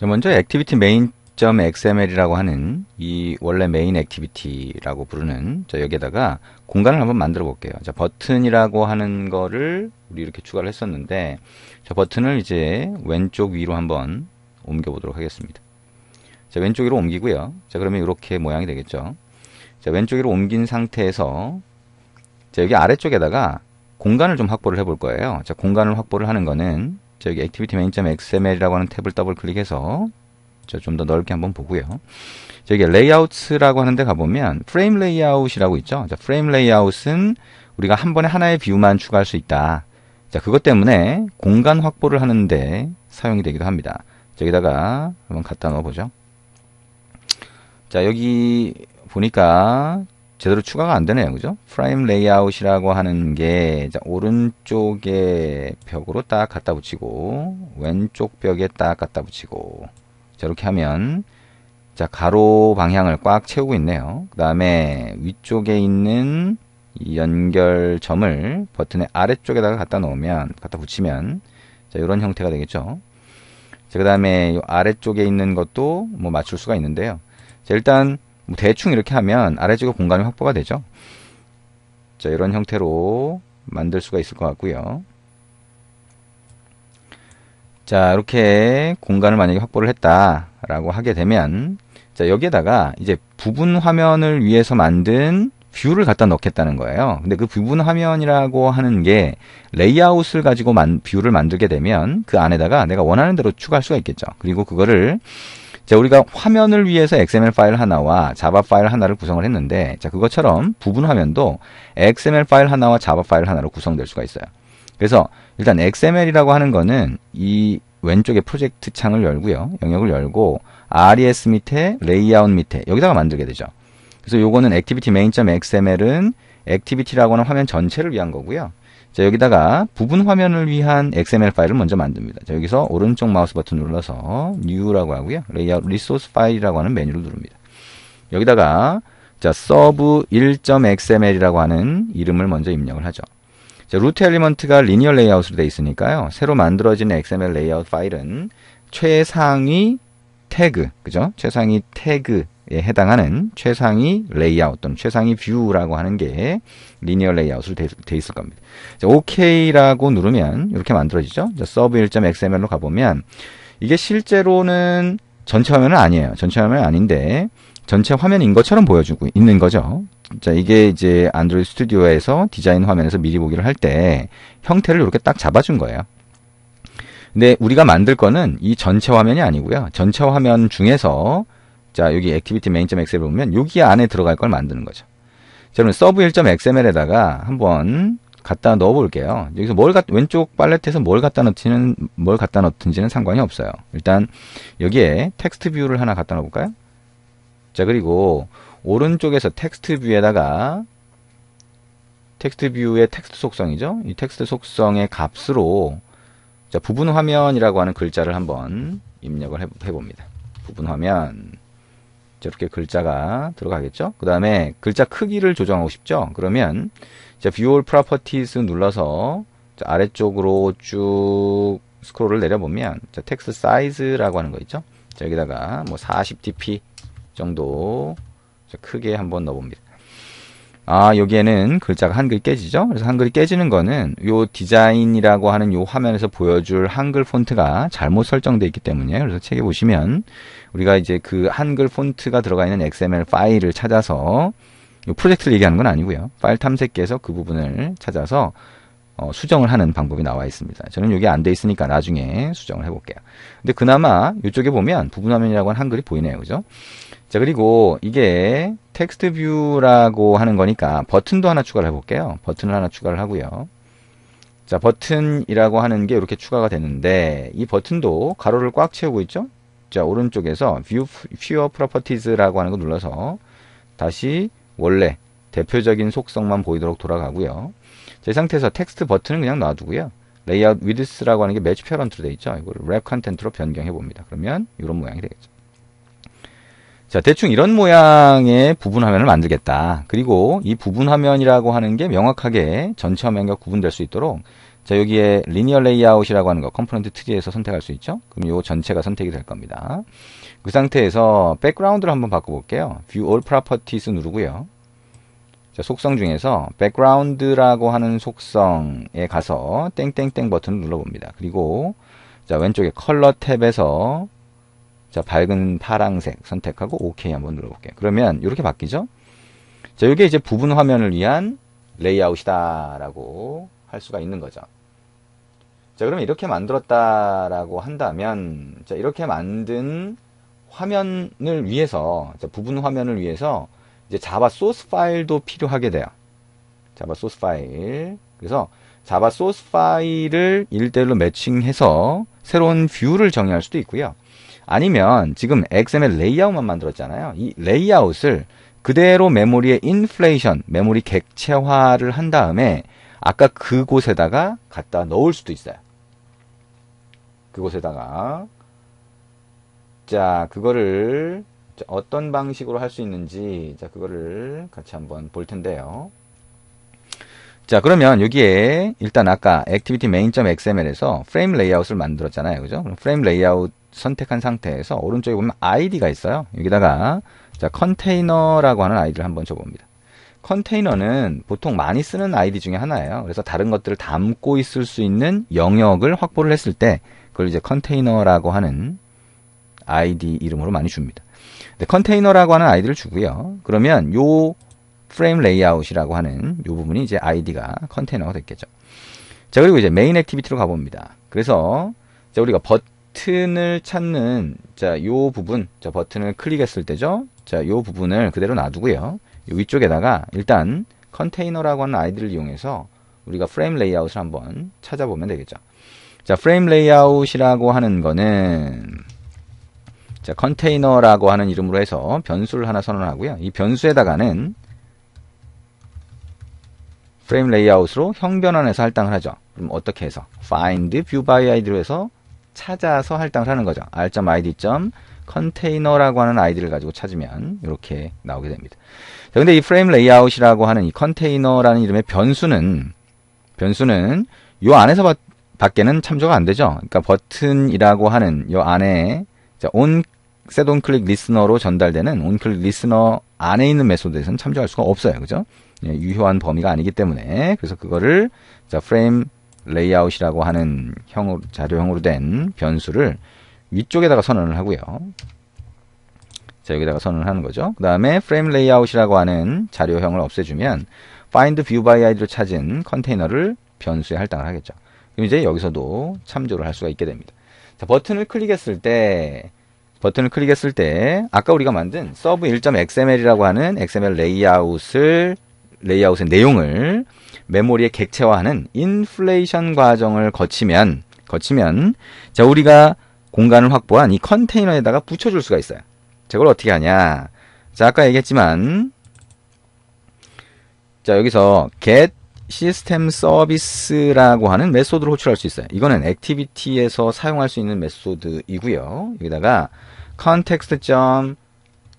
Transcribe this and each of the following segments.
자, 먼저 액티비티 main.xml이라고 하는 이 원래 메인 액티비티라고 부르는 여기에다가 공간을 한번 만들어 볼게요. 자, 버튼이라고 하는 거를 우리 이렇게 추가를 했었는데, 자, 버튼을 이제 왼쪽 위로 한번 옮겨 보도록 하겠습니다. 자, 왼쪽 위로 옮기고요. 자, 그러면 이렇게 모양이 되겠죠. 자, 왼쪽 위로 옮긴 상태에서 자, 여기 아래쪽에다가 공간을 좀 확보를 해볼 거예요. 자, 공간을 확보를 하는 거는 자, 여기 액티비티 main.xml이라고 하는 탭을 더블 클릭해서 좀 더 넓게 한번 보고요. 자, 여기 레이아웃이라고 하는데 가보면 프레임 레이아웃이라고 있죠. 자, 프레임 레이아웃은 우리가 한 번에 하나의 뷰만 추가할 수 있다. 자, 그것 때문에 공간 확보를 하는데 사용이 되기도 합니다. 자, 여기다가 한번 갖다 넣어보죠. 자, 여기 보니까 제대로 추가가 안 되네요. 그죠? 프레임 레이아웃이라고 하는 게, 자, 오른쪽에 벽으로 딱 갖다 붙이고, 왼쪽 벽에 딱 갖다 붙이고, 자, 이렇게 하면, 자, 가로 방향을 꽉 채우고 있네요. 그 다음에 위쪽에 있는 이 연결점을 버튼의 아래쪽에다가 갖다 놓으면, 갖다 붙이면, 자, 이런 형태가 되겠죠. 자, 그 다음에 이 아래쪽에 있는 것도 뭐 맞출 수가 있는데요. 자, 일단, 뭐 대충 이렇게 하면 아래쪽에 공간이 확보가 되죠. 자, 이런 형태로 만들 수가 있을 것 같고요. 자, 이렇게 공간을 만약에 확보를 했다라고 하게 되면, 자, 여기에다가 이제 부분 화면을 위해서 만든 뷰를 갖다 넣겠다는 거예요. 근데 그 부분 화면이라고 하는 게 레이아웃을 가지고 뷰를 만들게 되면 그 안에다가 내가 원하는 대로 추가할 수가 있겠죠. 그리고 그거를 자, 우리가 화면을 위해서 XML 파일 하나와 자바 파일 하나를 구성을 했는데, 자, 그것처럼 부분 화면도 XML 파일 하나와 자바 파일 하나로 구성될 수가 있어요. 그래서 일단 XML이라고 하는 거는 이 왼쪽에 프로젝트 창을 열고요. 영역을 열고 RES 밑에 레이아웃 밑에 여기다가 만들게 되죠. 그래서 요거는 액티비티 main.xml은 액티비티라고 하는 화면 전체를 위한 거고요. 자, 여기다가 부분 화면을 위한 XML 파일을 먼저 만듭니다. 자, 여기서 오른쪽 마우스 버튼 눌러서 New라고 하고요. 레이아웃 리소스 파일이라고 하는 메뉴를 누릅니다. 여기다가 자, sub 1.xml이라고 하는 이름을 먼저 입력을 하죠. 자, 루트 엘리먼트가 리니어 레이아웃으로 되어 있으니까요. 새로 만들어진 XML 레이아웃 파일은 최상위 태그, 그죠? 최상위 태그에 해당하는 최상위 레이아웃 또는 최상위 뷰라고 하는 게 리니어 레이아웃으로 돼 있을 겁니다. 자, OK라고 누르면 이렇게 만들어지죠. 자, sub 1.xml로 가보면 이게 실제로는 전체 화면은 아니에요. 전체 화면은 아닌데 전체 화면인 것처럼 보여주고 있는 거죠. 자, 이게 이제 안드로이드 스튜디오에서 디자인 화면에서 미리 보기를 할 때 형태를 이렇게 딱 잡아준 거예요. 근데 우리가 만들 거는 이 전체 화면이 아니고요. 전체 화면 중에서 자, 여기 액티비티 main.xml 보면 여기 안에 들어갈 걸 만드는 거죠. 자, 그럼 sub 1.xml에다가 한번 갖다 넣어 볼게요. 여기서 왼쪽 팔레트에서 뭘 갖다 넣든지는 상관이 없어요. 일단 여기에 텍스트 뷰를 하나 갖다 넣어 볼까요? 자, 그리고 오른쪽에서 텍스트 뷰에다가 텍스트 뷰의 텍스트 속성이죠. 이 텍스트 속성의 값으로 자, 부분 화면이라고 하는 글자를 한번 입력을 해봅니다. 부분 화면. 이렇게 글자가 들어가겠죠. 그 다음에 글자 크기를 조정하고 싶죠. 그러면 자, View All Properties 눌러서 자, 아래쪽으로 쭉 스크롤을 내려보면 자, 텍스트 사이즈라고 하는 거 있죠. 자, 여기다가 뭐 40dp 정도 자, 크게 한번 넣어봅니다. 아, 여기에는 글자가 한글이 깨지죠. 그래서 한글이 깨지는 거는 요 디자인이라고 하는 요 화면에서 보여줄 한글 폰트가 잘못 설정되어 있기 때문에, 그래서 책에 보시면 우리가 이제 그 한글 폰트가 들어가 있는 XML 파일을 찾아서 요 프로젝트를 얘기하는 건 아니고요. 파일 탐색기에서 그 부분을 찾아서 수정을 하는 방법이 나와 있습니다. 저는 이게 안 돼 있으니까 나중에 수정을 해볼게요. 근데 그나마 이쪽에 보면 부분 화면이라고 하는 한글이 보이네요. 그죠? 자, 그리고 이게 텍스트 뷰라고 하는 거니까 버튼도 하나 추가를 해볼게요. 버튼을 하나 추가를 하고요. 자, 버튼이라고 하는 게 이렇게 추가가 되는데 이 버튼도 가로를 꽉 채우고 있죠? 자, 오른쪽에서 View Fewer Properties라고 하는 거 눌러서 다시 원래 대표적인 속성만 보이도록 돌아가고요. 자, 이 상태에서 텍스트 버튼은 그냥 놔두고요. 레이아웃 위드스라고 하는 게 매치 페런트로 되어 있죠. 이걸 랩 컨텐트로 변경해 봅니다. 그러면 이런 모양이 되겠죠. 자, 대충 이런 모양의 부분 화면을 만들겠다. 그리고 이 부분 화면이라고 하는 게 명확하게 전체 화면과 구분될 수 있도록 자, 여기에 리니어 레이아웃이라고 하는 거 컴포넌트 트리에서 선택할 수 있죠. 그럼 요 전체가 선택이 될 겁니다. 그 상태에서 백그라운드를 한번 바꿔볼게요. View All Properties 누르고요. 자, 속성 중에서 백그라운드라고 하는 속성에 가서 땡땡땡 버튼을 눌러봅니다. 그리고 자, 왼쪽에 컬러 탭에서 자, 밝은 파랑색 선택하고 OK 한번 눌러볼게요. 그러면 이렇게 바뀌죠. 자, 이게 이제 부분 화면을 위한 레이아웃이다라고 할 수가 있는 거죠. 자, 그러면 이렇게 만들었다라고 한다면, 자, 이렇게 만든 화면을 위해서, 자, 부분 화면을 위해서 이제 자바 소스 파일도 필요하게 돼요. 자바 소스 파일. 그래서 자바 소스 파일을 1대1로 매칭해서 새로운 뷰를 정의할 수도 있고요. 아니면 지금 XML 레이아웃만 만들었잖아요. 이 레이아웃을 그대로 메모리에 인플레이션, 메모리 객체화를 한 다음에 아까 그곳에다가 갖다 넣을 수도 있어요. 그곳에다가 자, 그거를 어떤 방식으로 할 수 있는지 자, 그거를 같이 한번 볼 텐데요. 자, 그러면 여기에 일단 아까 activity main.xml에서 프레임 레이아웃을 만들었잖아요. 그죠? 그럼 프레임 레이아웃 선택한 상태에서 오른쪽에 보면 id가 있어요. 여기다가 자, 컨테이너라고 하는 아이디를 한번 줘봅니다. 컨테이너는 보통 많이 쓰는 아이디 중에 하나예요. 그래서 다른 것들을 담고 있을 수 있는 영역을 확보를 했을 때 그걸 이제 컨테이너라고 하는 아이디 이름으로 많이 줍니다. 근데 컨테이너라고 하는 아이디를 주고요. 그러면 요 프레임 레이아웃이라고 하는 요 부분이 이제 아이디가 컨테이너가 됐겠죠. 자, 그리고 이제 메인 액티비티로 가봅니다. 그래서 자, 우리가 버튼을 찾는 자, 요 부분, 자, 버튼을 클릭했을 때죠. 자, 요 부분을 그대로 놔두고요. 요 위쪽에다가 일단 컨테이너라고 하는 아이디를 이용해서 우리가 프레임 레이아웃을 한번 찾아보면 되겠죠. 자, 프레임 레이아웃이라고 하는 거는 자, 컨테이너라고 하는 이름으로 해서 변수를 하나 선언하고요. 이 변수에다가는 프레임 레이아웃으로 형 변환해서 할당을 하죠. 그럼 어떻게 해서? find view by id로 해서 찾아서 할당을 하는 거죠. r.id. 컨테이너라고 하는 아이디를 가지고 찾으면 이렇게 나오게 됩니다. 자, 근데 이 프레임 레이아웃이라고 하는 이 컨테이너라는 이름의 변수는 요 안에서 밖에는 참조가 안 되죠. 그러니까 버튼이라고 하는 요 안에 자, set on click listener로 전달되는 on click listener 안에 있는 메소드에서는 참조할 수가 없어요. 그죠? 예, 유효한 범위가 아니기 때문에 그래서 그거를 자, 프레임 레이아웃이라고 하는 자료형으로 된 변수를 위쪽에다가 선언을 하고요. 자, 여기다가 선언을 하는 거죠. 그 다음에 프레임 레이아웃이라고 하는 자료형을 없애주면 find view by id로 찾은 컨테이너를 변수에 할당을 하겠죠. 그럼 이제 여기서도 참조를 할 수가 있게 됩니다. 자, 버튼을 클릭했을 때 아까 우리가 만든 sub 1.xml이라고 하는 XML 레이아웃의 내용을 메모리에 객체화하는 인플레이션 과정을 거치면 자, 우리가 공간을 확보한 이 컨테이너에다가 붙여줄 수가 있어요. 자, 그걸 어떻게 하냐? 자, 아까 얘기했지만 자, 여기서 get system service라고 하는 메소드를 호출할 수 있어요. 이거는 액티비티에서 사용할 수 있는 메소드이고요. 여기다가 context. 자,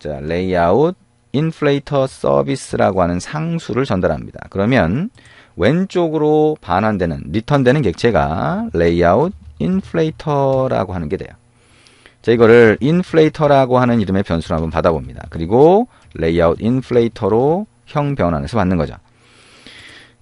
layout inflator service라고 하는 상수를 전달합니다. 그러면 왼쪽으로 반환되는 리턴되는 객체가 layout inflator라고 하는 게 돼요. 자, 이거를 inflator라고 하는 이름의 변수를 한번 받아봅니다. 그리고 layout inflator로 형 변환해서 받는 거죠.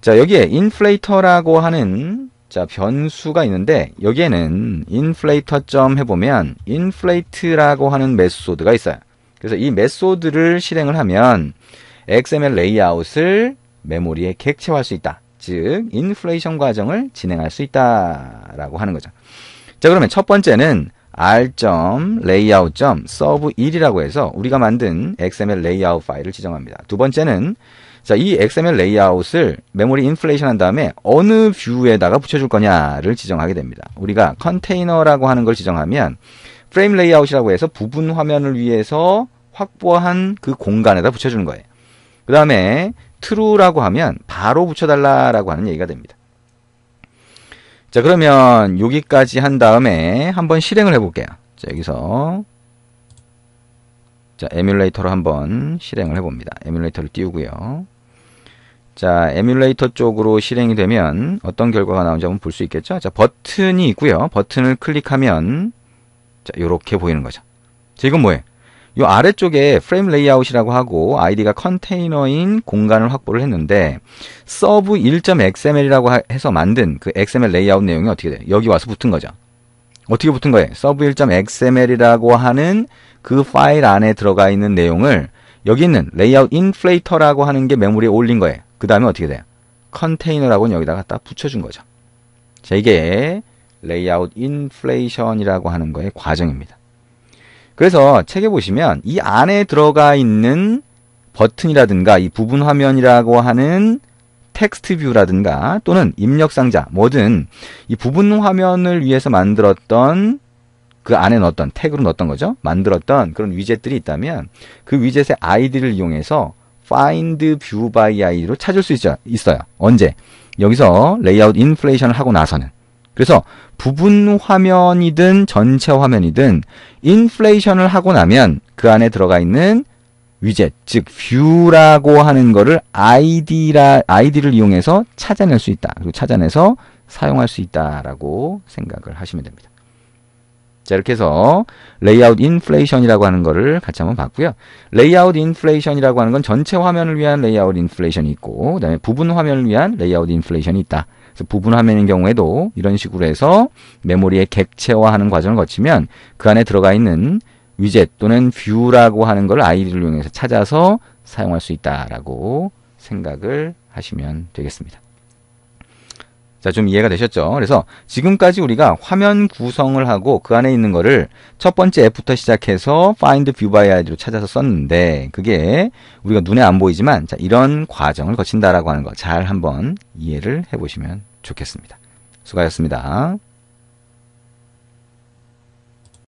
자, 여기에 inflator라고 하는 자, 변수가 있는데 여기에는 inflator 점 해보면 inflate라고 하는 메소드가 있어요. 그래서 이 메소드를 실행을 하면 XML 레이아웃을 메모리에 객체화할 수 있다. 즉 인플레이션 과정을 진행할 수 있다라고 하는 거죠. 자, 그러면 첫 번째는 r.layout.sub1이라고 해서 우리가 만든 XML 레이아웃 파일을 지정합니다. 두 번째는 자, 이 XML 레이아웃을 메모리 인플레이션 한 다음에 어느 뷰에다가 붙여줄 거냐를 지정하게 됩니다. 우리가 컨테이너라고 하는 걸 지정하면 프레임 레이아웃이라고 해서 부분 화면을 위해서 확보한 그 공간에다 붙여주는 거예요. 그 다음에 true라고 하면 바로 붙여달라라고 하는 얘기가 됩니다. 자, 그러면 여기까지 한 다음에 한번 실행을 해볼게요. 자, 여기서 자, 에뮬레이터로 한번 실행을 해봅니다. 에뮬레이터를 띄우고요. 자, 에뮬레이터 쪽으로 실행이 되면 어떤 결과가 나오는지 한번 볼 수 있겠죠? 자, 버튼이 있고요. 버튼을 클릭하면 자, 요렇게 보이는 거죠. 자, 이건 뭐예요? 요 아래쪽에 프레임 레이아웃이라고 하고 아이디가 컨테이너인 공간을 확보를 했는데 서브 1.xml이라고 해서 만든 그 XML 레이아웃 내용이 어떻게 돼요? 여기 와서 붙은 거죠. 어떻게 붙은 거예요? 서브 1.xml이라고 하는 그 파일 안에 들어가 있는 내용을 여기 있는 레이아웃 인플레이터라고 하는 게 메모리에 올린 거예요. 그 다음에 어떻게 돼요? 컨테이너라고는 여기다가 딱 붙여준 거죠. 자, 이게 레이아웃 인플레이션이라고 하는 거의 과정입니다. 그래서 책에 보시면 이 안에 들어가 있는 버튼이라든가 이 부분 화면이라고 하는 텍스트 뷰라든가 또는 입력 상자 뭐든 이 부분 화면을 위해서 만들었던 그 안에 넣었던 태그로 넣었던 거죠. 만들었던 그런 위젯들이 있다면 그 위젯의 아이디를 이용해서 find view by id로 찾을 수 있어요. 언제? 여기서 레이아웃 인플레이션을 하고 나서는. 그래서 부분 화면이든 전체 화면이든 인플레이션을 하고 나면 그 안에 들어가 있는 위젯, 즉 뷰라고 하는 거를 아이디를 이용해서 찾아낼 수 있다. 그리고 찾아내서 사용할 수 있다라고 생각을 하시면 됩니다. 자, 이렇게 해서 레이아웃 인플레이션이라고 하는 거를 같이 한번 봤고요. 레이아웃 인플레이션이라고 하는 건 전체 화면을 위한 레이아웃 인플레이션이 있고 그다음에 부분 화면을 위한 레이아웃 인플레이션이 있다. 그래서 부분 화면인 경우에도 이런 식으로 해서 메모리에 객체화하는 과정을 거치면 그 안에 들어가 있는 위젯 또는 뷰라고 하는 걸 아이디를 이용해서 찾아서 사용할 수 있다라고 생각을 하시면 되겠습니다. 자, 좀 이해가 되셨죠? 그래서 지금까지 우리가 화면 구성을 하고 그 안에 있는 거를 첫 번째 F부터 시작해서 find view by id로 찾아서 썼는데 그게 우리가 눈에 안 보이지만 자, 이런 과정을 거친다라고 하는 거 잘 한번 이해를 해보시면 좋겠습니다. 수고하셨습니다.